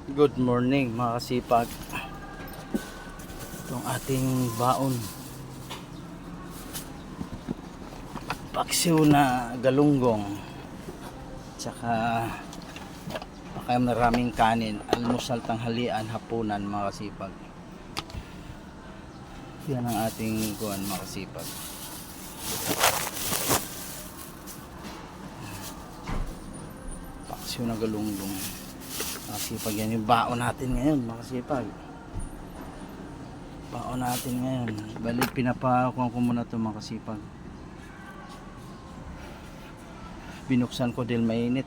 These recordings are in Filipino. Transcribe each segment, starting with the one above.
Good morning mga kasipag. Itong ating baon, paksiw na galunggong, tsaka maraming kanin, almusal, tanghalian, hapunan mga kasipag. Yan ang ating kuwan mga kasipag. Paksiw na galunggong mga kasipag. Yan yung baon natin ngayon mga kasipag. Baon natin ngayon. Balik pinapakuha ko muna ito mga kasipag. Binuksan ko dahil mainit.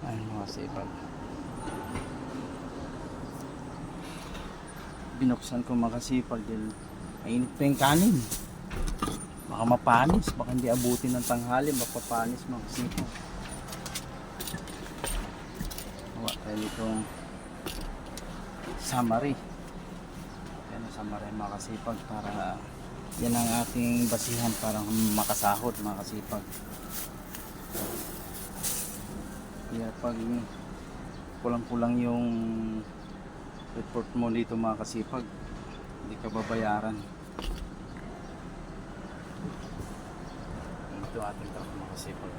Ayun mga kasipag. Binuksan ko mga kasipag dahil mainit pa yung kanin. Baka mapanis. Baka hindi abutin ng tanghali. Mapapanis mga kasipag. Gawa tayo itong summary. Yan ang summary mga kasipag, para yan ang ating basihan para makasahod mga kasipag. Kaya pag kulang-kulang yung report mo dito mga kasipag, hindi ka babayaran. Ito ating truck mga kasipag.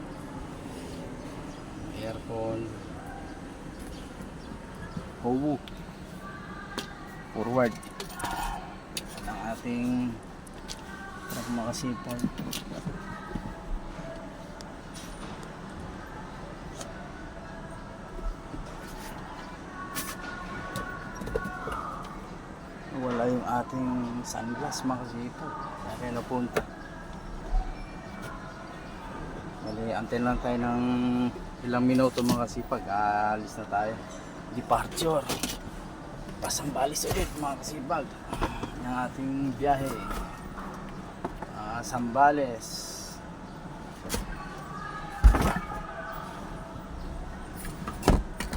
Aircon, Howo, forward ang ating truck mga kasipag. Wala yung ating sunglass mga kasipag, kaya napunta. Bali, antay lang tayo ng ilang minuto mga kasipag, alis na tayo. Departure Pasambales ulit mga kasipag. Yung ating biyahe, Sambales.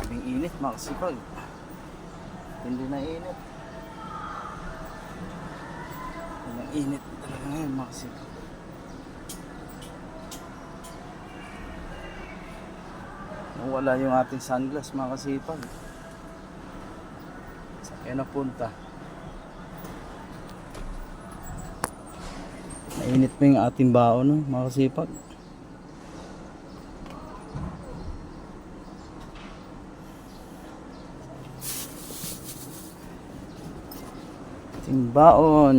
Kaming init mga kasipag, hindi na init. Ang init talaga ngayon mga kasipag. Wala yung ating sunglass mga kasipag. Saan napunta? Mainit pa yung ating baon no, mga kasipag. Ating baon.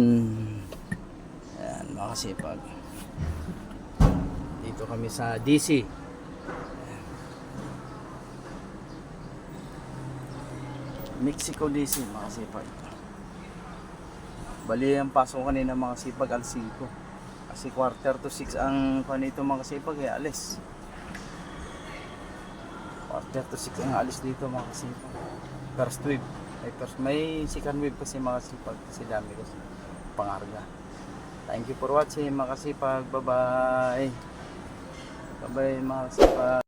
Ayan mga kasipag. Dito kami sa DC. Mexico DC mga kasipag. Bali ang pasok kanina mga kasipag al 5. Kasi 5:45 ang kanito mga kasipag ay alis. 5:45 ang alis dito mga kasipag. First wave. May second wave kasi mga kasipag. Kasi dami kasi pangarga. Thank you for watching mga kasipag. Bye bye. Bye bye mga kasipag.